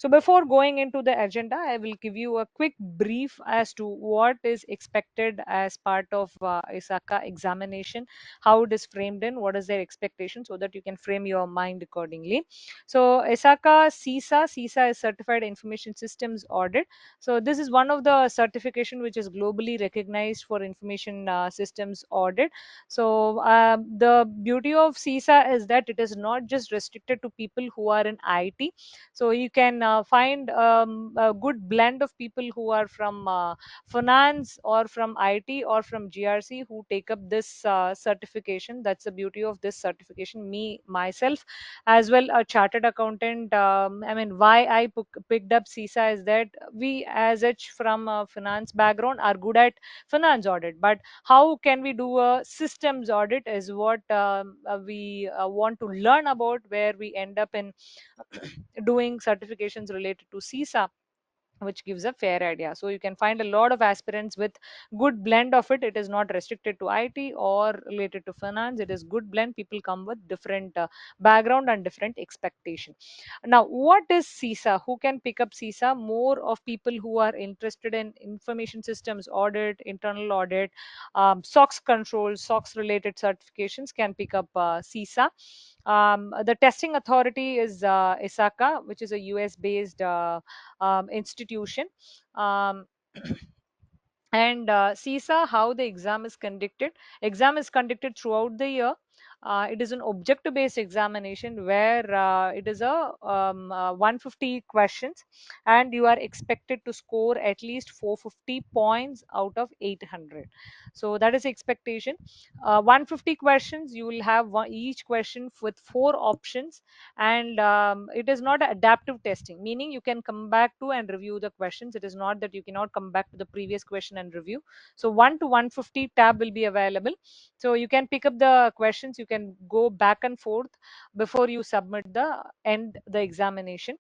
So before going into the agenda, I will give you a quick brief as to what is expected as part of ISACA examination, how it is framed in, what is their expectation, so that you can frame your mind accordingly. So ISACA, CISA is Certified Information Systems Audit. So this is one of the certification which is globally recognized for information systems audit. So the beauty of CISA is that it is not just restricted to people who are in IT. So you can find a good blend of people who are from finance or from IT or from GRC who take up this certification. That's the beauty of this certification. Me myself as well, a chartered accountant. I mean, why I picked up CISA is that we as such from a finance background are good at finance audit, but how can we do a systems audit is what we want to learn about, where we end up in doing certifications related to CISA, which gives a fair idea. So you can find a lot of aspirants with good blend of it. It is not restricted to IT or related to finance. It is good blend. People come with different background and different expectation. Now, what is CISA? Who can pick up CISA? More of people who are interested in information systems audit, internal audit, SOX controls, SOX related certifications can pick up CISA. The testing authority is ISACA, which is a US based institution. Um, and CISA, how the exam is conducted. Exam is conducted throughout the year. It is an objective based examination where it is a 150 questions, and you are expected to score at least 450 points out of 800. So that is expectation. 150 questions, you will have each question with four options. And it is not adaptive testing, meaning you can come back to and review the questions. It is not that you cannot come back to the previous question and review. So 1 to 150 tab will be available. So you can pick up the questions, you can go back and forth before you submit the end the examination.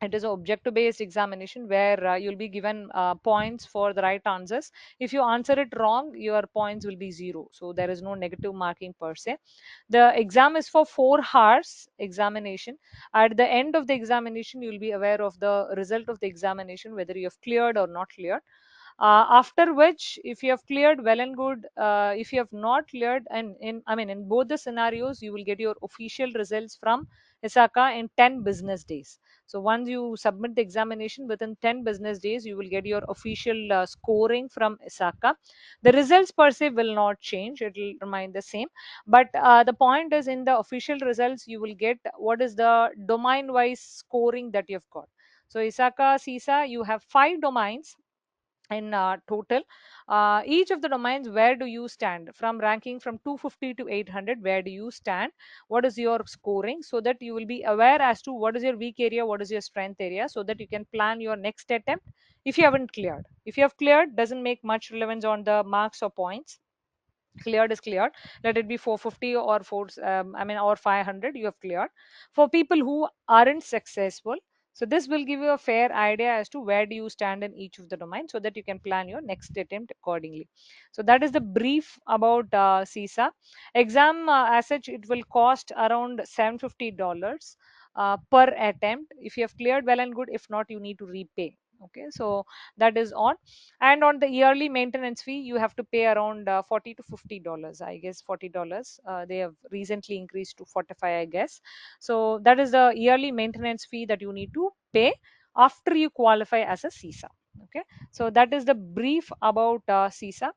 It is an objective based examination where you'll be given points for the right answers. If you answer it wrong, your points will be zero, so there is no negative marking per se. The exam is for 4 hours examination. At the end of the examination, you will be aware of the result of the examination, whether you have cleared or not cleared. After which, if you have cleared, well and good. If you have not cleared, and in I mean in both the scenarios, you will get your official results from ISACA in 10 business days. So once you submit the examination, within 10 business days, you will get your official scoring from ISACA. The results per se will not change; it will remain the same. But the point is, in the official results, you will get what is the domain-wise scoring that you have got. So ISACA, CISA, you have 5 domains in total. Each of the domains, where do you stand from ranking from 250 to 800? Where do you stand? What is your scoring? So that you will be aware as to what is your weak area, what is your strength area, so that you can plan your next attempt. If you haven't cleared, if you have cleared, doesn't make much relevance on the marks or points. Cleared is cleared. Let it be 450 or 4 or 500, you have cleared. For people who aren't successful, so this will give you a fair idea as to where do you stand in each of the domains, so that you can plan your next attempt accordingly. So that is the brief about CISA exam. As such, it will cost around $750 per attempt. If you have cleared, well and good. If not, you need to repay. Okay, so that is on. And on the yearly maintenance fee, you have to pay around 40 to $50, I guess. $40, they have recently increased to 45, I guess. So that is the yearly maintenance fee that you need to pay after you qualify as a CISA. Okay, so that is the brief about CISA.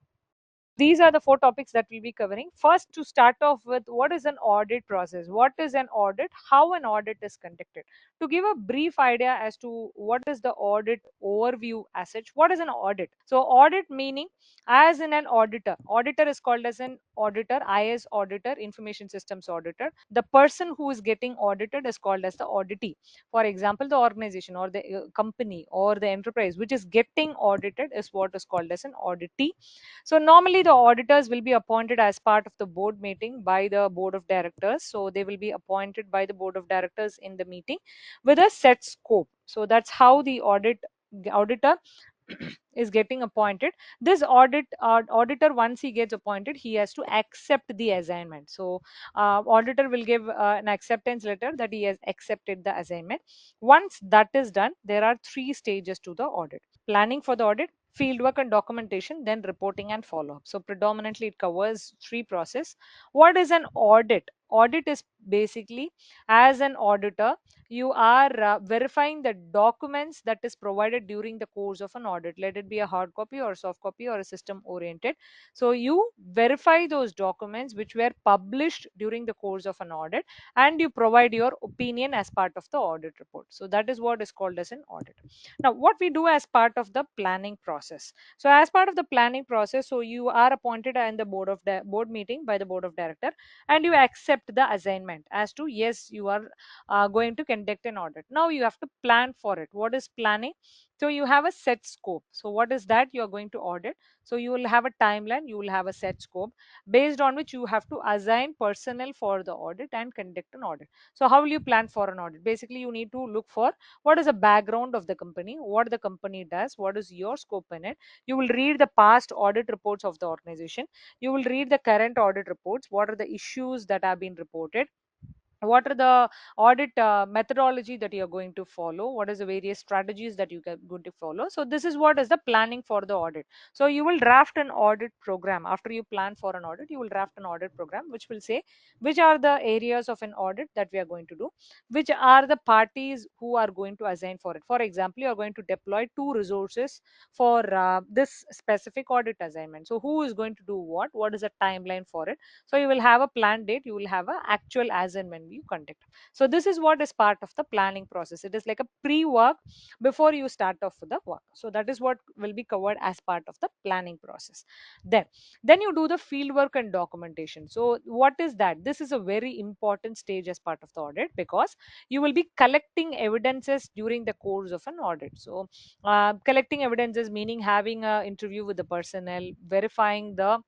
These are the 4 topics that we'll be covering. First, to start off with, what is an audit process? What is an audit? How an audit is conducted? To give a brief idea as to what is the audit overview as such, what is an audit? So, audit meaning, as in an auditor. Auditor is called as an auditor, IS auditor, information systems auditor. The person who is getting audited is called as the auditee. For example, the organization or the company or the enterprise which is getting audited is what is called as an auditee. So normally the auditors will be appointed as part of the board meeting by the board of directors. So they will be appointed by the board of directors in the meeting with a set scope. So that's how the auditor is getting appointed, this auditor, once he gets appointed, he has to accept the assignment. So auditor will give an acceptance letter that he has accepted the assignment. Once that is done, there are three stages to the audit: planning for the audit, fieldwork and documentation, then reporting and follow up. So predominantly it covers three process. What is an audit? Audit is basically, as an auditor, you are verifying the documents that is provided during the course of an audit, let it be a hard copy or soft copy or a system oriented. So you verify those documents which were published during the course of an audit, and you provide your opinion as part of the audit report. So that is what is called as an audit. Now what we do as part of the planning process: so as part of the planning process, so you are appointed in the board meeting by the board of director, and you accept the assignment as to yes, you are going to conduct an audit. Now you have to plan for it. What is planning? So you have a set scope. So what is that you are going to audit? So you will have a timeline, you will have a set scope based on which you have to assign personnel for the audit and conduct an audit. So how will you plan for an audit? Basically you need to look for what is the background of the company, what the company does, what is your scope in it. You will read the past audit reports of the organization, you will read the current audit reports, what are the issues that have been reported, what are the audit methodology that you're going to follow, what is the various strategies that you are going to follow. So this is what is the planning for the audit. So you will draft an audit program. After you plan for an audit, you will draft an audit program which will say which are the areas of an audit that we are going to do, which are the parties who are going to assign for it. For example, you are going to deploy two resources for this specific audit assignment. So who is going to do what is the timeline for it. So you will have a planned date, you will have a actual as and when you conduct. So this is what is part of the planning process. It is like a pre-work before you start off with the work. So that is what will be covered as part of the planning process. Then you do the field work and documentation. So what is that? This is a very important stage as part of the audit, because you will be collecting evidences during the course of an audit. So collecting evidences meaning having an interview with the personnel, verifying the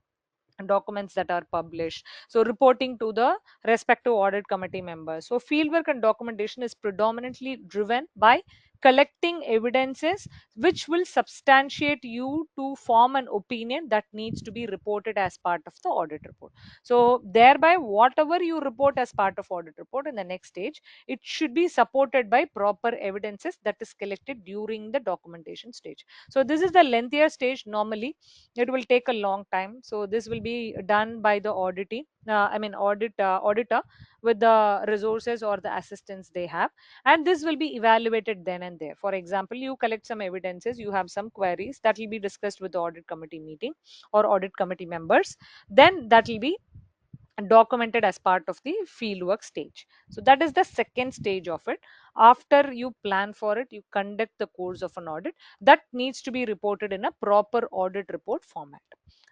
documents that are published, so reporting to the respective audit committee members. So fieldwork and documentation is predominantly driven by collecting evidences which will substantiate you to form an opinion that needs to be reported as part of the audit report. So thereby whatever you report as part of audit report in the next stage, it should be supported by proper evidences that is collected during the documentation stage. So this is the lengthier stage. Normally it will take a long time. So this will be done by the auditor with the resources or the assistance they have, and this will be evaluated then and there. For example, you collect some evidences, you have some queries that will be discussed with the audit committee meeting or audit committee members, then that will be documented as part of the fieldwork stage. So that is the second stage of it. After you plan for it, you conduct the course of an audit that needs to be reported in a proper audit report format,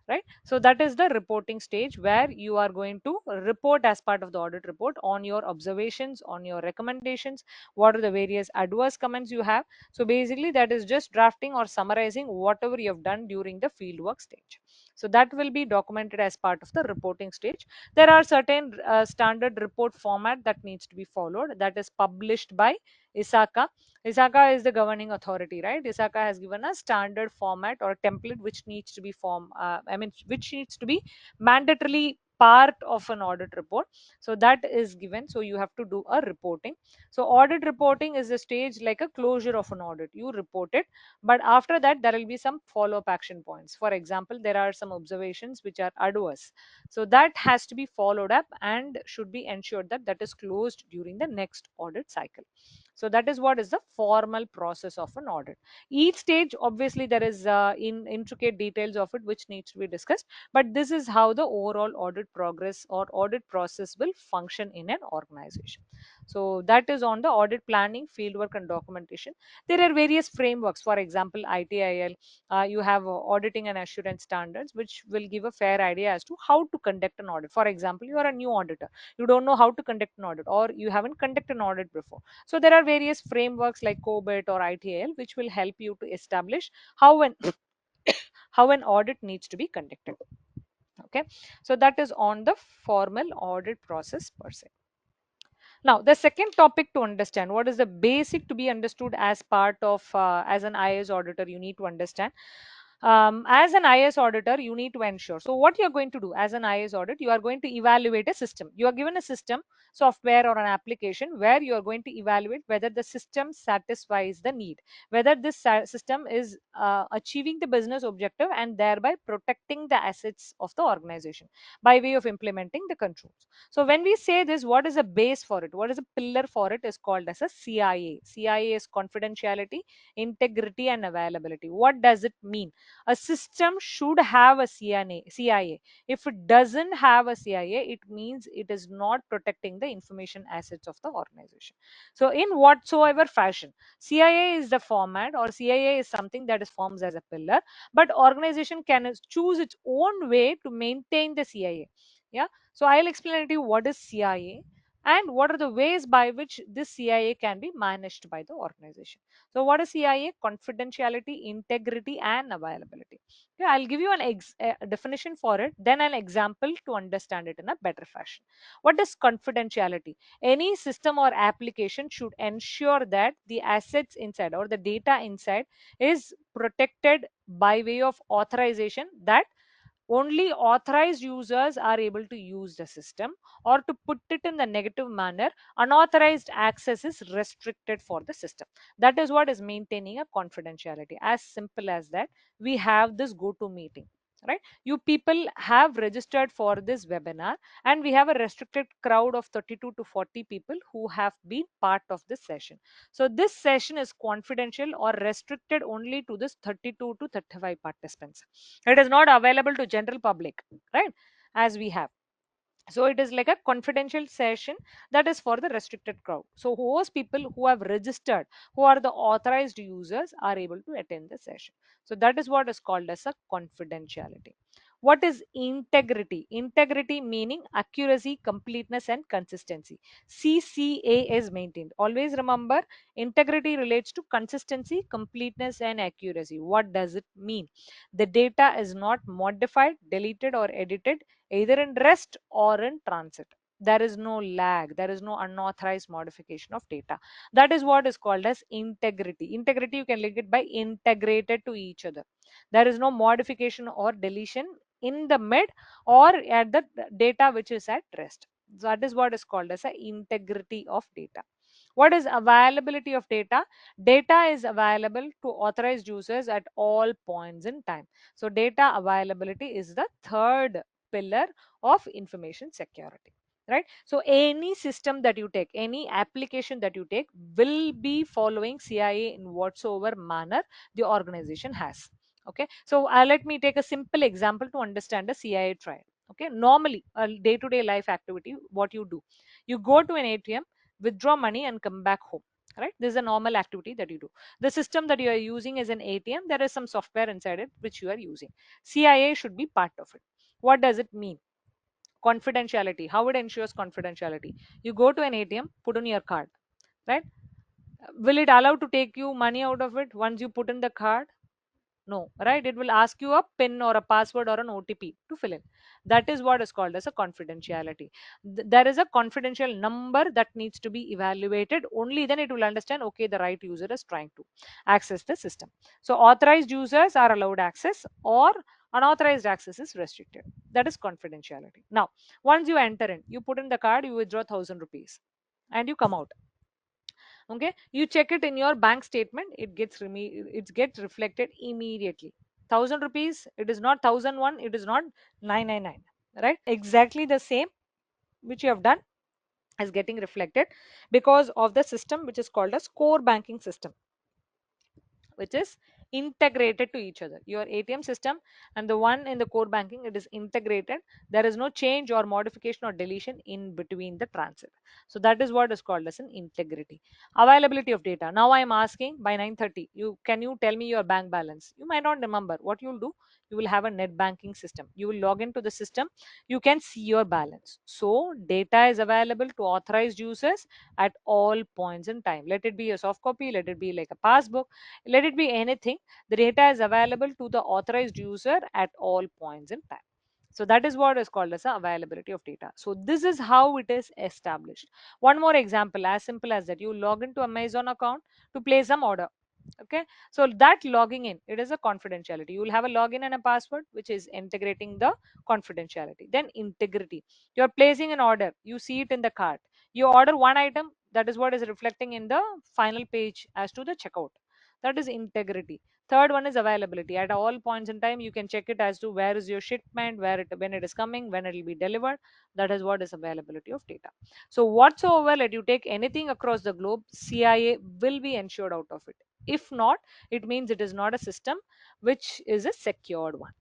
right? So that is the reporting stage, where you are going to report as part of the audit report on your observations, on your recommendations, what are the various adverse comments you have. So basically that is just drafting or summarizing whatever you have done during the fieldwork stage. So that will be documented as part of the reporting stage. There are certain standard report format that needs to be followed, that is published by ISACA. ISACA is the governing authority, right? ISACA has given a standard format or template which needs to be which needs to be mandatorily part of an audit report. So that is given. So you have to do a reporting. So audit reporting is a stage like a closure of an audit. You report it, but after that there will be some follow-up action points. For example, there are some observations which are adverse, so that has to be followed up and should be ensured that that is closed during the next audit cycle. So that is what is the formal process of an audit. Each stage, obviously there is in intricate details of it which needs to be discussed, but this is how the overall audit progress or audit process will function in an organization. So that is on the audit planning, fieldwork and documentation. There are various frameworks. For example, ITIL, you have auditing and assurance standards which will give a fair idea as to how to conduct an audit. For example, you are a new auditor, you don't know how to conduct an audit, or you haven't conducted an audit before. So there are various frameworks like COBIT or ITIL which will help you to establish how an how an audit needs to be conducted. Okay, so that is on the formal audit process per se. Now, the second topic to understand, what is the basic to be understood as part of as an IS auditor, you need to understand. As an IS auditor, you need to ensure. So, what you are going to do as an IS audit, you are going to evaluate a system. You are given a system, software, or an application where you are going to evaluate whether the system satisfies the need, whether this system is achieving the business objective and thereby protecting the assets of the organization by way of implementing the controls. So when we say this, what is a base for it? What is a pillar for it is called as a CIA. CIA is confidentiality, integrity, and availability. What does it mean? A system should have a CIA. If it doesn't have a CIA, it means it is not protecting the information assets of the organization. So in whatsoever fashion, CIA is the format, or CIA is something that is forms as a pillar, but organization can choose its own way to maintain the CIA. Yeah, so I'll explain to you what is CIA and what are the ways by which this CIA can be managed by the organization. So, what is CIA? Confidentiality, integrity, and availability. Okay, I'll give you a definition for it, then an example to understand it in a better fashion. What is confidentiality? Any system or application should ensure that the assets inside or the data inside is protected by way of authorization, that only authorized users are able to use the system, or to put it in the negative manner, unauthorized access is restricted for the system. That is what is maintaining a confidentiality. As simple as that, we have this go to meeting, right? You people have registered for this webinar, and we have a restricted crowd of 32 to 40 people who have been part of this session. So this session is confidential or restricted only to this 32 to 35 participants. It is not available to general public, right? As we have, so it is like a confidential session that is for the restricted crowd. So those people who have registered, who are the authorized users, are able to attend the session. So that is what is called as a confidentiality. What is integrity? Integrity meaning accuracy, completeness, and consistency. CCA is maintained. Always remember, integrity relates to consistency, completeness, and accuracy. What does it mean? The data is not modified, deleted, or edited either in rest or in transit. There is no lag, there is no unauthorized modification of data. That is what is called as integrity. Integrity, you can link it by integrated to each other. There is no modification or deletion in the mid or at the data which is at rest. That is what is called as a integrity of data. What is availability of data? Data is available to authorized users at all points in time. So data availability is the third pillar of information security, right? So any system that you take, any application that you take, will be following CIA in whatsoever manner the organization has. Okay, so let me take a simple example to understand the CIA trial. Okay, normally a day-to-day life activity, what you do, you go to an ATM, withdraw money, and come back home, right? This is a normal activity that you do. The system that you are using is an ATM. There is some software inside it which you are using. CIA should be part of it. What does it mean? Confidentiality. How it ensures confidentiality? You go to an ATM, put on your card, right? Will it allow to take you money out of it once you put in the card? No, right? It will ask you a PIN or a password or an OTP to fill in. That is what is called as a confidentiality. There is a confidential number that needs to be evaluated. Only then it will understand, okay, the right user is trying to access the system. So authorized users are allowed access, or unauthorized access is restricted. That is confidentiality. Now, once you enter in, you put in the card, you withdraw 1,000 rupees, and you come out. Okay, you check it in your bank statement, it gets reflected immediately. 1,000 rupees, it is not 1,001, it is not 999, right? Exactly the same which you have done is getting reflected because of the system which is called as core banking system, which is integrated to each other. Your ATM system and the one in the core banking, it is integrated. There is no change or modification or deletion in between the transit. So that is what is called as an integrity. Availability of data. Now I am asking, by 9:30, you can you tell me your bank balance? You might not remember. What you'll do, you will have a net banking system. You will log into the system. You can see your balance. So data is available to authorized users at all points in time. Let it be a soft copy, let it be like a passbook, let it be anything. The data is available to the authorized user at all points in time. So that is what is called as the availability of data. So this is how it is established. One more example, as simple as that, you log into Amazon account to place some order. Okay, so that logging in, it is a confidentiality. You will have a login and a password, which is integrating the confidentiality. Then integrity, you're placing an order, you see it in the cart, you order one item, that is what is reflecting in the final page as to the checkout. That is integrity. Third one is availability. At all points in time, you can check it as to where is your shipment, where it, when it is coming, when it will be delivered. That is what is availability of data. So whatsoever, let you take anything across the globe, CIA will be ensured out of it. If not, it means it is not a system which is a secured one.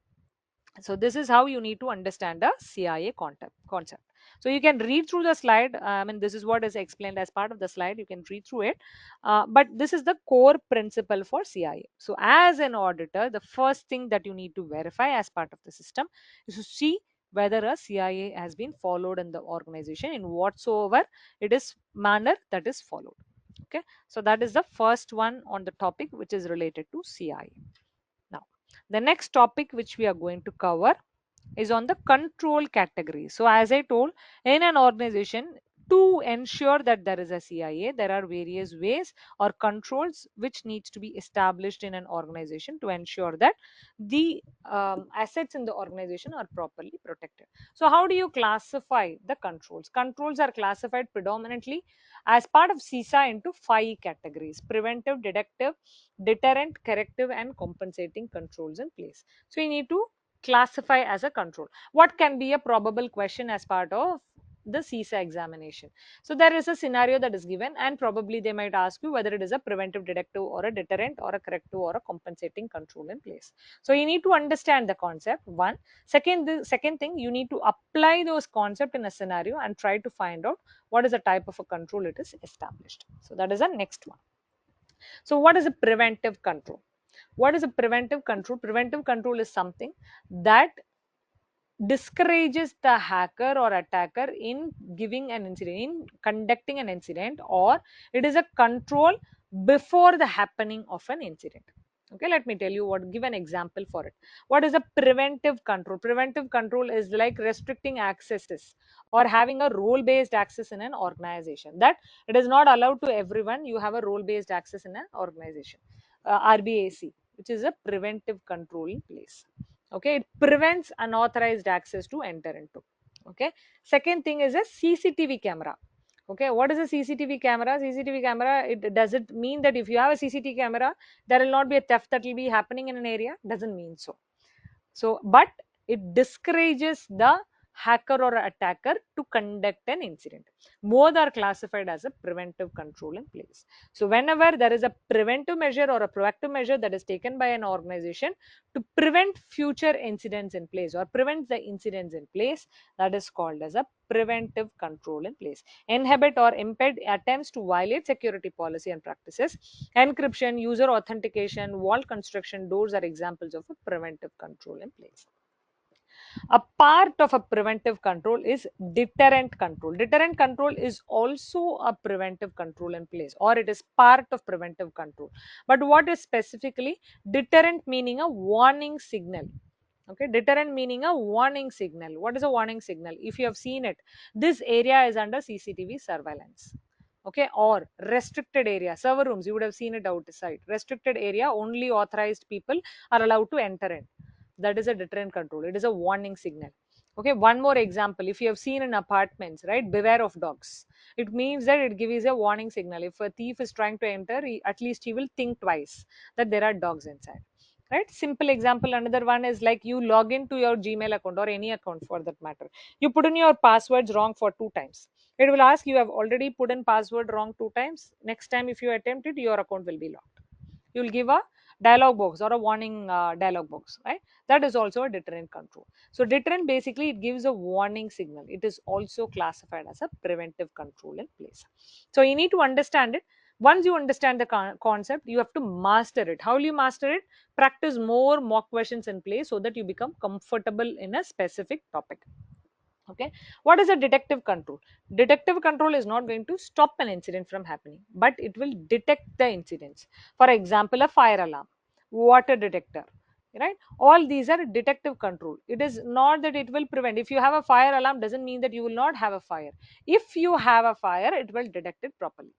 So this is how you need to understand a CIA concept. So you can read through the slide. I mean, this is what is explained as part of the slide. You can read through it. But this is the core principle for CIA. So as an auditor, the first thing that you need to verify as part of the system is to see whether a CIA has been followed in the organization in whatsoever it is manner that is followed. Okay, so that is the first one on the topic which is related to CIA. Now, the next topic which we are going to cover is on the control category. So, as I told, in an organization, to ensure that there is a CIA, there are various ways or controls which needs to be established in an organization to ensure that the assets in the organization are properly protected. So, how do you classify the controls? Controls are classified predominantly as part of CISA into five categories: preventive, detective, deterrent, corrective, and compensating controls in place. So, you need to classify as a control. What can be a probable question as part of the CISA examination? So there is a scenario that is given, and probably they might ask you whether it is a preventive, detective, or a deterrent, or a corrective, or a compensating control in place. So you need to understand the concept. One. Second, the second thing, you need to apply those concepts in a scenario and try to find out what is the type of a control it is established. So that is the next one. So what is a preventive control? What is a preventive control? Preventive control is something that discourages the hacker or attacker in giving an incident, in conducting an incident, or it is a control before the happening of an incident. Okay, let me tell you what, give an example for it. What is a preventive control? Preventive control is like restricting accesses or having a role based access in an organization, that it is not allowed to everyone. You have a role based access in an organization. RBAC, which is a preventive control in place. Okay, it prevents unauthorized access to enter into. Okay, second thing is a CCTV camera. Okay, what is a CCTV camera? CCTV camera, it does it mean that if you have a CCTV camera, there will not be a theft that will be happening in an area? Doesn't mean so. So but it discourages the hacker or attacker to conduct an incident. Both are classified as a preventive control in place. So whenever there is a preventive measure or a proactive measure that is taken by an organization to prevent future incidents in place or prevent the incidents in place, that is called as a preventive control in place. Inhibit or impede attempts to violate security policy and practices. Encryption, user authentication, wall construction, doors are examples of a preventive control in place. A part of a preventive control is deterrent control. Deterrent control is also a preventive control in place, or it is part of preventive control. But what is specifically deterrent? Meaning a warning signal. Okay, deterrent meaning a warning signal. What is a warning signal? If you have seen it, this area is under CCTV surveillance. Okay, or restricted area, server rooms, you would have seen it outside. Restricted area, only authorized people are allowed to enter in. That is a deterrent control. It is a warning signal. Okay, one more example. If you have seen in apartments, right, beware of dogs. It means that it gives a warning signal. If a thief is trying to enter, at least he will think twice that there are dogs inside. Right? Simple example. Another one is like you log into your Gmail account or any account for that matter. You put in your passwords wrong for two times. It will ask you have already put in password wrong two times. Next time if you attempt it, your account will be locked. You will give a dialog box or a warning dialog box, right? That is also a deterrent control. So deterrent, basically it gives a warning signal. It is also classified as a preventive control in place. So you need to understand it. Once you understand the concept, you have to master it. How will you master it? Practice more mock questions in place so that you become comfortable in a specific topic. Okay, what is a detective control? Detective control is not going to stop an incident from happening, but it will detect the incidents. For example, a fire alarm, water detector, right? All these are detective control. It is not that it will prevent. If you have a fire alarm, doesn't mean that you will not have a fire. If you have a fire, it will detect it properly.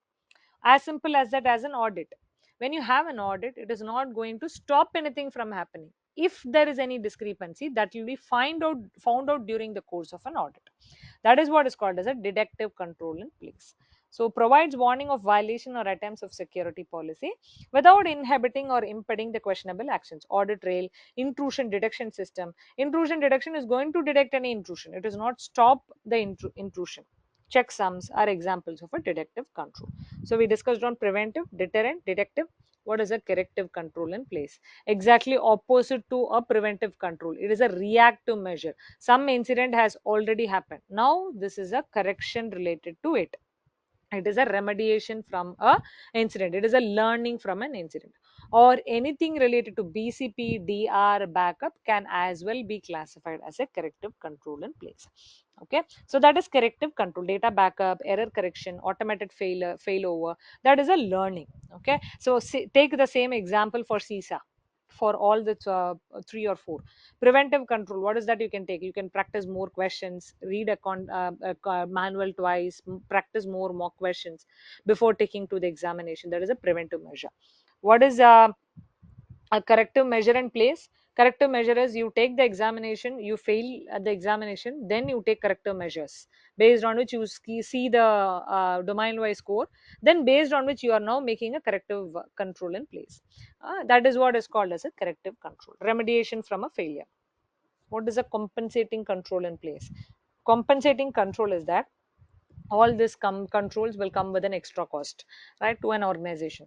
As simple as that. As an audit, when you have an audit, it is not going to stop anything from happening. If there is any discrepancy, that will be found out during the course of an audit. That is what is called as a detective control in place. So provides warning of violation or attempts of security policy without inhibiting or impeding the questionable actions. Audit trail, intrusion detection system. Intrusion detection is going to detect any intrusion. It does not stop the intrusion. Checksums are examples of a detective control. So we discussed on preventive, deterrent, detective. What is a corrective control in place? Exactly opposite to a preventive control. It is a reactive measure. Some incident has already happened. Now this is a correction related to it. It is a remediation from a incident. It is a learning from an incident. Or anything related to BCP, DR, backup can as well be classified as a corrective control in place. Okay, so that is corrective control. Data backup, error correction, automated failover. That is a learning. Okay, so take the same example for CISA, for all the three or four. Preventive control, what is that? You can take, you can practice more questions, read a manual twice, practice more mock questions before taking to the examination. That is a preventive measure. What is a corrective measure in place? Corrective measure is you take the examination, you fail at the examination, then you take corrective measures based on which you see the domain wise score, then based on which you are now making a corrective control in place. That is what is called as a corrective control. Remediation from a failure. What is a compensating control in place? Compensating control is that all these controls will come with an extra cost, right, to an organization.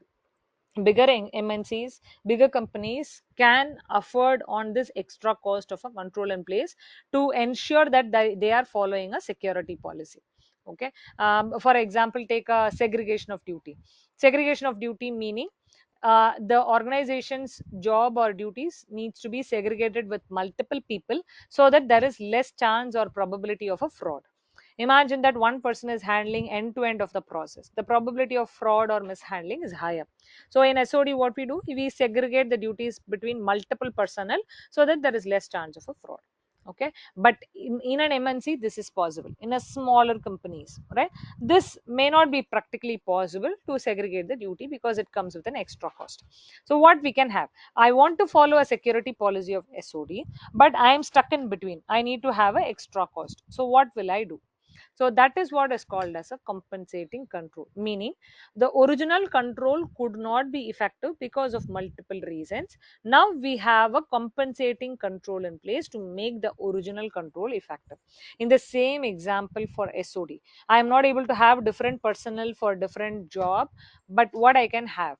Bigger MNCs, bigger companies can afford on this extra cost of a control in place to ensure that they are following a security policy. Okay, for example, take a segregation of duty. Segregation of duty meaning the organization's job or duties needs to be segregated with multiple people so that there is less chance or probability of a fraud. Imagine that one person is handling end to end of the process. The probability of fraud or mishandling is higher. So in SOD, what we do, we segregate the duties between multiple personnel so that there is less chance of a fraud. Okay, but in an MNC, this is possible. In a smaller companies, right, this may not be practically possible to segregate the duty because it comes with an extra cost. So what we can have, I want to follow a security policy of SOD, but I am stuck in between. I need to have an extra cost. So what will I do? So that is what is called as a compensating control, meaning the original control could not be effective because of multiple reasons. Now we have a compensating control in place to make the original control effective. In the same example for SOD, I am not able to have different personnel for different job, but what I can have,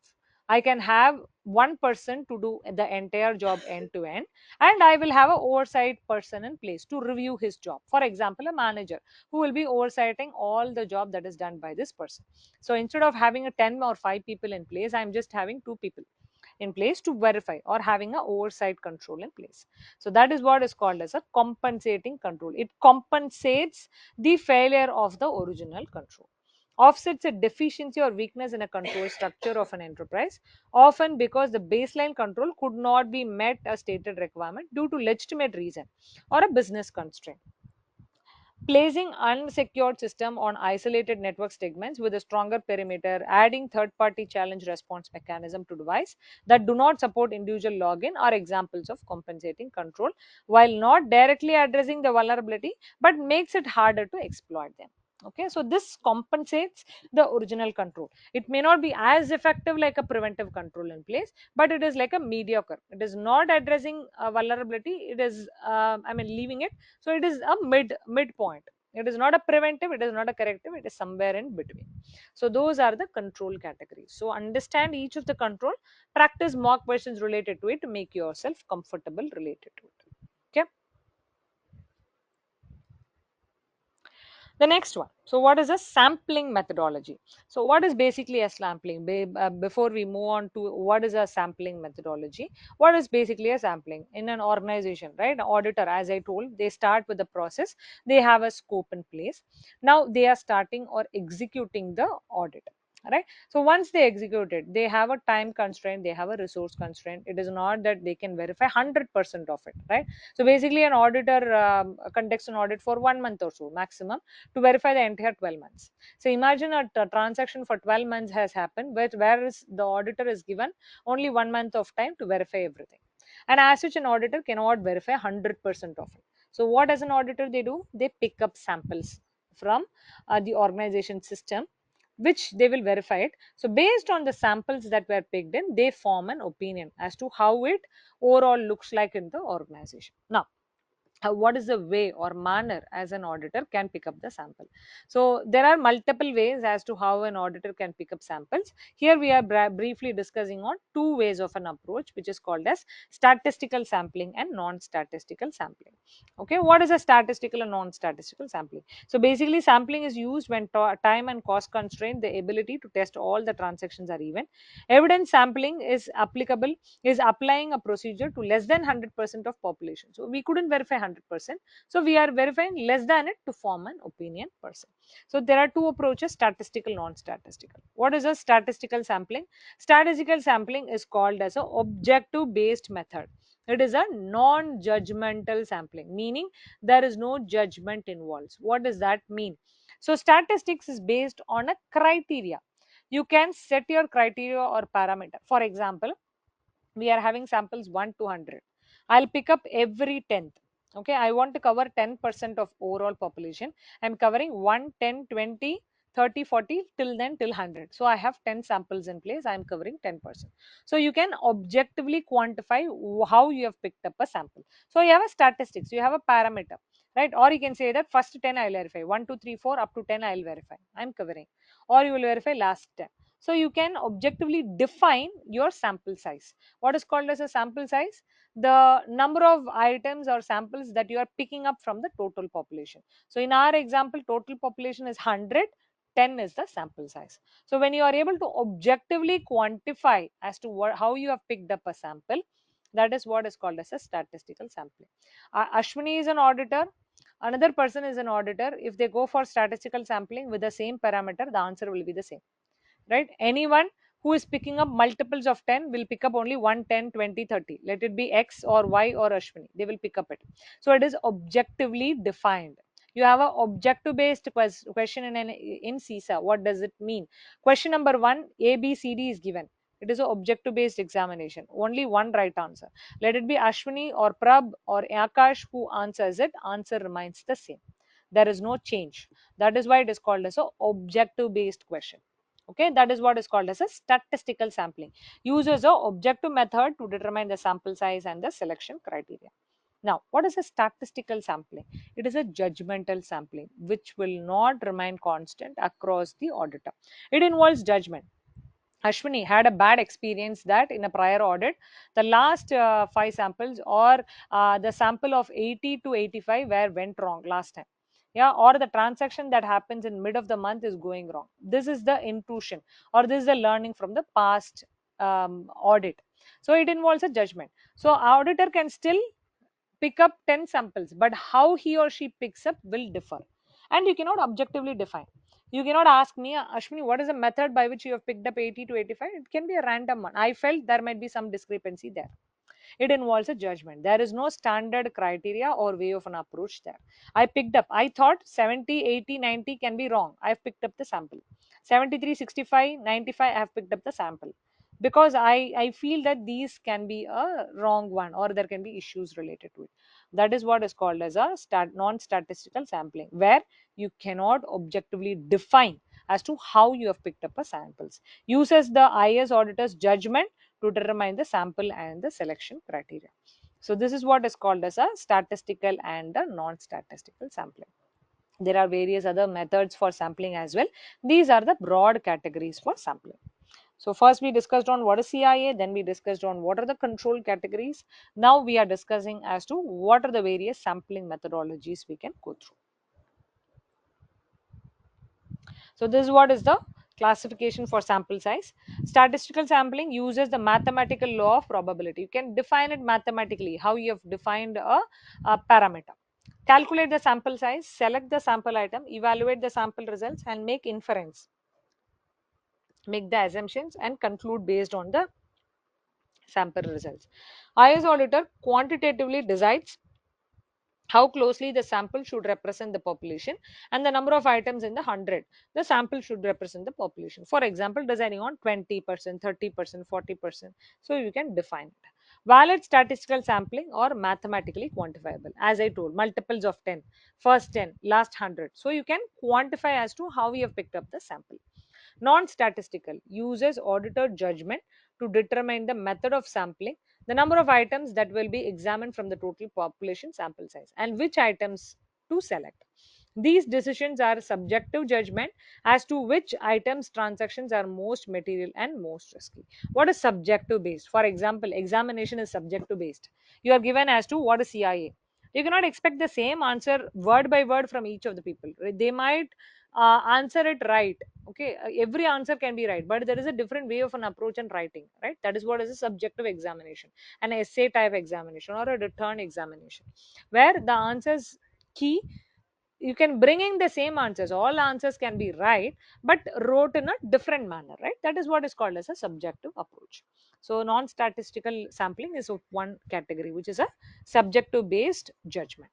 I can have one person to do the entire job end to end, and I will have a oversight person in place to review his job. For example, a manager who will be oversighting all the job that is done by this person. So instead of having a 10 or 5 people in place, I'm just having 2 people in place to verify, or having a oversight control in place. So that is what is called as a compensating control. It compensates the failure of the original control, offsets a deficiency or weakness in a control structure of an enterprise, often because the baseline control could not be met a stated requirement due to legitimate reason or a business constraint. Placing unsecured system on isolated network segments with a stronger perimeter, adding third-party challenge response mechanism to device that do not support individual login are examples of compensating control, while not directly addressing the vulnerability but makes it harder to exploit them. Okay, so this compensates the original control. It may not be as effective like a preventive control in place, but it is like a mediocre. It is not addressing a vulnerability. It is, leaving it. So it is a midpoint. It is not a preventive, it is not a corrective, it is somewhere in between. So those are the control categories. So understand each of the control, practice mock questions related to it to make yourself comfortable related to it. Okay. The next one, so what is a sampling methodology? So what is basically a sampling? Before we move on to what is a sampling methodology, what is basically a sampling in an organization, right? An auditor, as I told, they start with the process, they have a scope in place. Now they are starting or executing the audit. right? So once they execute it, they have a time constraint, they have a resource constraint. It is not that they can verify 100% of it, right? So basically an auditor conducts an audit for 1 month or so maximum to verify the entire 12 months. So imagine a transaction for 12 months has happened, whereas the auditor is given only 1 month of time to verify everything. And as such, an auditor cannot verify 100% of it. So what as an auditor they do, they pick up samples from the organization system, which they will verify it. So based on the samples that were picked in, they form an opinion as to how it overall looks like in the organization. Now, what is the way or manner as an auditor can pick up the sample? So there are multiple ways as to how an auditor can pick up samples. Here we are briefly discussing on two ways of an approach, which is called as statistical sampling and non-statistical sampling. Okay, what is a statistical and non-statistical sampling? So basically sampling is used when time and cost constraint the ability to test all the transactions are even. Evidence sampling is applicable, is applying a procedure to less than 100% of population. So we couldn't verify 100%. So we are verifying less than it to form an opinion person. So there are two approaches, statistical, non-statistical. What is a statistical sampling? Statistical sampling is called as a objective based method. It is a non-judgmental sampling, meaning there is no judgment involved. What does that mean? So statistics is based on a criteria. You can set your criteria or parameter. For example, we are having samples 1 to 100. I'll pick up every 10th. Okay, I want to cover 10% of overall population. I'm covering 1, 10, 20, 30, 40 till then till 100. So I have 10 samples in place. I'm covering 10%. So you can objectively quantify how you have picked up a sample. So you have a statistics, you have a parameter, right? Or you can say that first 10 I'll verify, 1, 2, 3, 4 up to 10 I'll verify. I'm covering. Or you will verify last 10. So you can objectively define your sample size. What is called as a sample size? The number of items or samples that you are picking up from the total population. So in our example, total population is 100, 10 is the sample size. So when you are able to objectively quantify as to how you have picked up a sample, that is what is called as a statistical sampling. Ashwini is an auditor, another person is an auditor. If they go for statistical sampling with the same parameter, the answer will be the same, right? Anyone who is picking up multiples of 10 will pick up only 1, 10, 20, 30. Let it be X or Y or Ashwini, they will pick up it. So it is objectively defined. You have an objective based question in CISA. What does it mean? Question number 1, A, B, C, D is given. It is an objective based examination. Only one right answer. Let it be Ashwini or Prab or Akash who answers it. Answer remains the same. There is no change. That is why it is called as a objective based question. Okay, that is what is called as a statistical sampling. Uses a objective method to determine the sample size and the selection criteria. Now, what is a statistical sampling? It is a judgmental sampling which will not remain constant across the auditor. It involves judgment. Ashwini had a bad experience that in a prior audit, the last five samples or the sample of 80 to 85 were went wrong last time. Yeah, or the transaction that happens in mid of the month is going wrong. This is the intrusion or this is the learning from the past audit. So it involves a judgment. So auditor can still pick up 10 samples, but how he or she picks up will differ. And you cannot objectively define. You cannot ask me, Ashwini, what is the method by which you have picked up 80 to 85? It can be a random one. I felt there might be some discrepancy there. It involves a judgment. There is no standard criteria or way of an approach there. I picked up, I thought 70, 80, 90 can be wrong. I've picked up the sample. 73, 65, 95, I have picked up the sample. Because I feel that these can be a wrong one or there can be issues related to it. That is what is called as a non-statistical sampling, where you cannot objectively define as to how you have picked up a samples. Uses the IS auditor's judgment to determine the sample and the selection criteria. So this is what is called as a statistical and a non-statistical sampling. There are various other methods for sampling as well. These are the broad categories for sampling. So first we discussed on what is CIA, then we discussed on what are the control categories. Now we are discussing as to what are the various sampling methodologies we can go through. So this is what is the classification for sample size. Statistical sampling uses the mathematical law of probability. You can define it mathematically, how you have defined a parameter. Calculate the sample size, select the sample item, evaluate the sample results and make inference. make the assumptions, and conclude based on the sample results. IS auditor quantitatively decides how closely the sample should represent the population, and the number of items in the 100 the sample should represent the population. For example, deciding on 20%, 30%, 40%. So you can define it. Valid statistical sampling or mathematically quantifiable. As I told, multiples of 10, first 10, last 100. So you can quantify as to how we have picked up the sample. Non-statistical uses auditor judgment to determine the method of sampling, the number of items that will be examined from the total population sample size, and which items to select. These decisions are subjective judgment as to which items transactions are most material and most risky. What is subjective based? For example, examination is subjective based. You are given as to what is CIA. You cannot expect the same answer word by word from each of the people. They might answer it right. Okay, every answer can be right, but there is a different way of an approach and writing, right? That is what is a subjective examination, an essay type examination or a return examination, where the answers key, you can bring in the same answers, all answers can be right, but wrote in a different manner, right? That is what is called as a subjective approach. So non-statistical sampling is of one category, which is a subjective based judgment.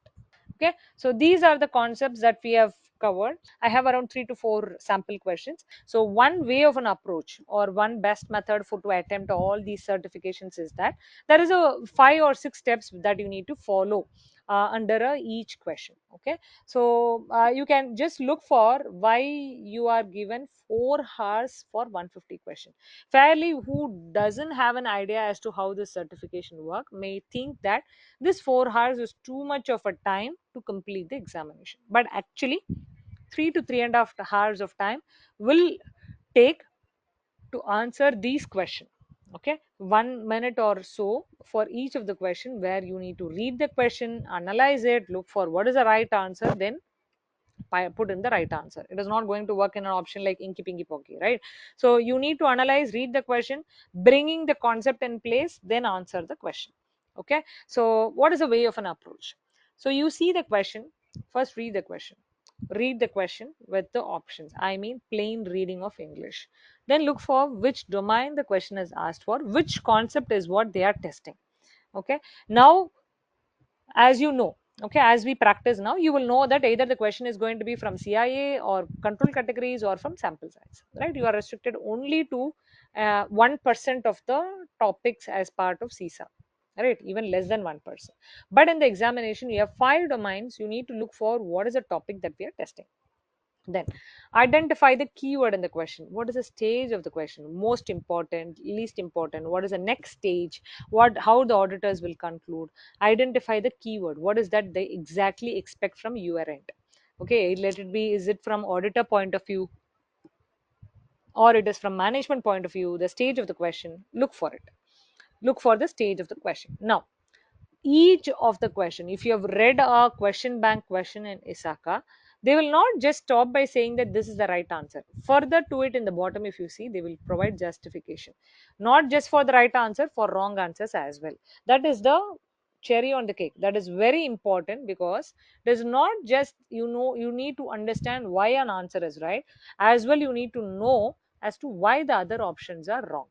Okay, so these are the concepts that we have covered. I have around 3 to 4 sample questions. So one way of an approach or one best method for to attempt all these certifications is that there is a 5 or 6 steps that you need to follow under each question. Okay, so you can just look for why you are given 4 hours for 150 question. Fairly, who doesn't have an idea as to how this certification work may think that this 4 hours is too much of a time to complete the examination. But actually, 3 to 3.5 hours of time will take to answer these questions. Okay, 1 minute or so for each of the question, where you need to read the question, analyze it, look for what is the right answer, then put in the right answer. It is not going to work in an option like inky pinky pocky, right? So you need to analyze, read the question, bringing the concept in place, then answer the question. Okay, so what is a way of an approach? So you see the question, first read the question with the options, I mean plain reading of English. Then look for which domain the question is asked for, which concept is what they are testing. Okay, now as you know, okay, as we practice now, you will know that either the question is going to be from CIA or control categories or from sample size, right? You are restricted only to 1% of the topics as part of CISA, right? Even less than 1%. But in the examination you have 5 domains. You need to look for what is the topic that we are testing. Then identify the keyword in the question. What is the stage of the question? Most important, least important. What is the next stage? What, how the auditors will conclude? Identify the keyword. What is that they exactly expect from your end? Okay, let it be, is it from auditor point of view or it is from management point of view? The stage of the question, look for it. Look for the stage of the question. Now, each of the question, if you have read a question bank question in ISACA, they will not just stop by saying that this is the right answer. Further to it, in the bottom, if you see, they will provide justification, not just for the right answer, for wrong answers as well. That is the cherry on the cake. That is very important, because it is not just, you know, you need to understand why an answer is right, as well you need to know as to why the other options are wrong.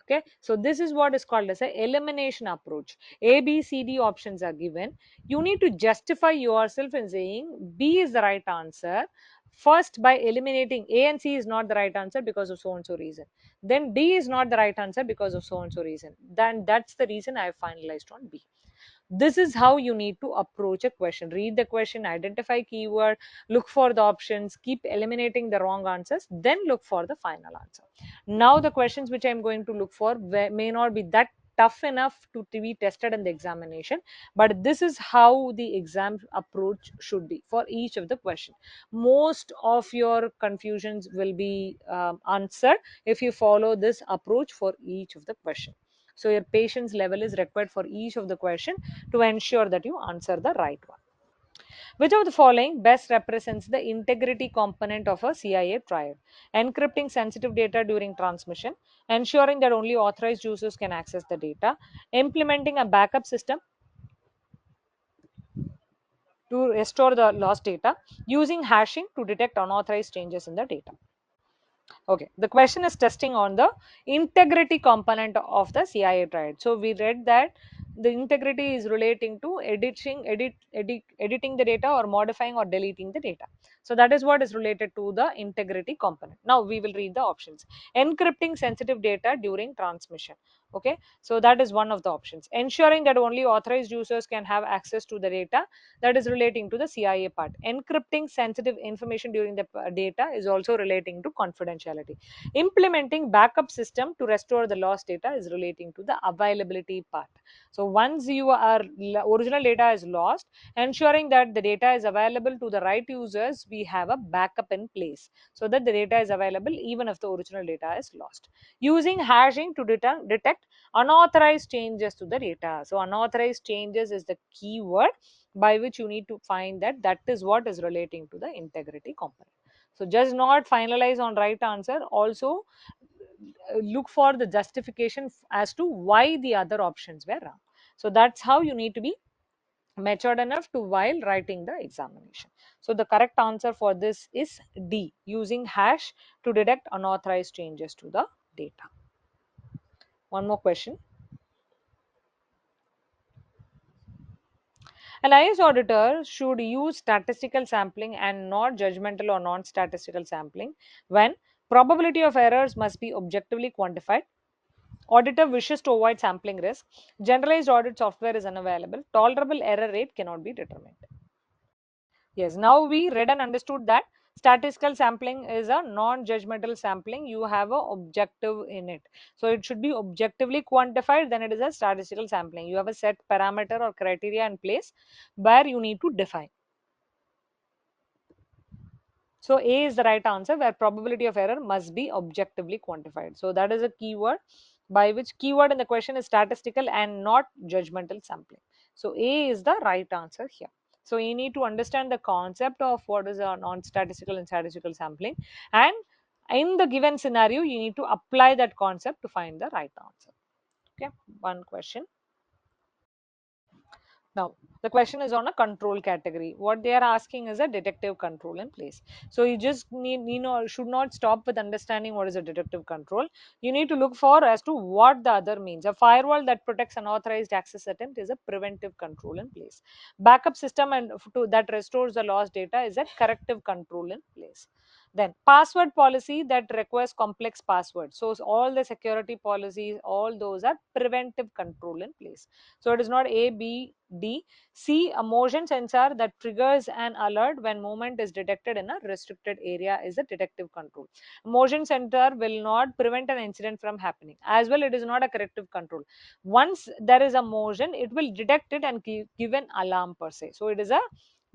Okay, so this is what is called as a elimination approach. A, B, C, D options are given. You need to justify yourself in saying B is the right answer first by eliminating A and C is not the right answer because of so and so reason, then D is not the right answer because of so and so reason, then that's the reason I have finalized on B. This is how you need to approach a question. Read the question, identify keyword, look for the options, keep eliminating the wrong answers, then look for the final answer. Now the questions which I'm going to look for may not be that tough enough to be tested in the examination, but this is how the exam approach should be for each of the question. Most of your confusions will be answered if you follow this approach for each of the question. So your patience level is required for each of the question to ensure that you answer the right one. Which of the following best represents the integrity component of a CIA triad? Encrypting sensitive data during transmission, ensuring that only authorized users can access the data, implementing a backup system to restore the lost data, using hashing to detect unauthorized changes in the data. Okay, the question is testing on the integrity component of the CIA triad. So we read that the integrity is relating to editing the data or modifying or deleting the data. So that is what is related to the integrity component. Now we will read the options. Encrypting sensitive data during transmission. Okay, so that is one of the options. Ensuring that only authorized users can have access to the data, that is relating to the CIA part. Encrypting sensitive information during the data is also relating to confidentiality. Implementing backup system to restore the lost data is relating to the availability part. So once original data is lost, ensuring that the data is available to the right users, we have a backup in place so that the data is available even if the original data is lost. Using hashing to detect unauthorized changes to the data. So unauthorized changes is the keyword by which you need to find that that is what is relating to the integrity component. So just not finalize on right answer, also look for the justification as to why the other options were wrong. So that's how you need to be matured enough to while writing the examination. So the correct answer for this is D, using hash to detect unauthorized changes to the data. One more question. An IS auditor should use statistical sampling and not judgmental or non-statistical sampling when probability of errors must be objectively quantified. Auditor wishes to avoid sampling risk. Generalized audit software is unavailable. Tolerable error rate cannot be determined. Yes, now we read and understood that statistical sampling is a non-judgmental sampling. You have a objective in it. So it should be objectively quantified, then it is a statistical sampling. You have a set parameter or criteria in place where you need to define. So A is the right answer, where probability of error must be objectively quantified. So that is a keyword, by which keyword in the question is statistical and not judgmental sampling. So A is the right answer here. So you need to understand the concept of what is a non-statistical and statistical sampling, and in the given scenario you need to apply that concept to find the right answer. Okay, one question. Now, the question is on a control category. What they are asking is a detective control in place. So you just should not stop with understanding what is a detective control. You need to look for as to what the other means. A firewall that protects unauthorized access attempt is a preventive control in place. Backup system that restores the lost data is a corrective control in place. Then password policy that requires complex passwords. So all the security policies, all those are preventive control in place. So it is not A, B, D. C, a motion sensor that triggers an alert when movement is detected in a restricted area is a detective control. Motion sensor will not prevent an incident from happening. As well, it is not a corrective control. Once there is a motion, it will detect it and give an alarm per se. So it is a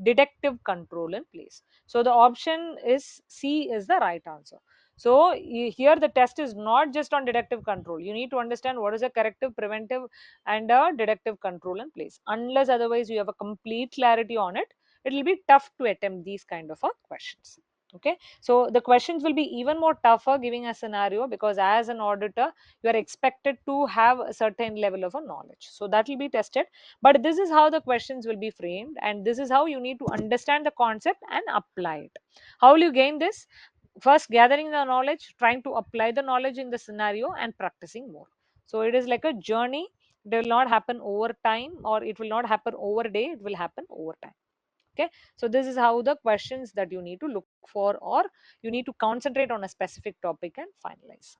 detective control in place. So the option is C is the right answer. So here the test is not just on detective control. You need to understand what is a corrective, preventive, and a detective control in place. Unless otherwise you have a complete clarity on it, it will be tough to attempt these kind of questions. Okay, so the questions will be even more tougher giving a scenario, because as an auditor you are expected to have a certain level of a knowledge, so that will be tested. But this is how the questions will be framed, and this is how you need to understand the concept and apply it. How will you gain this? First, gathering the knowledge, trying to apply the knowledge in the scenario, and practicing more. So it is like a journey. It will not happen over time, or it will not happen over day, it will happen over time. Okay, so this is how the questions that you need to look for, or you need to concentrate on a specific topic and finalize.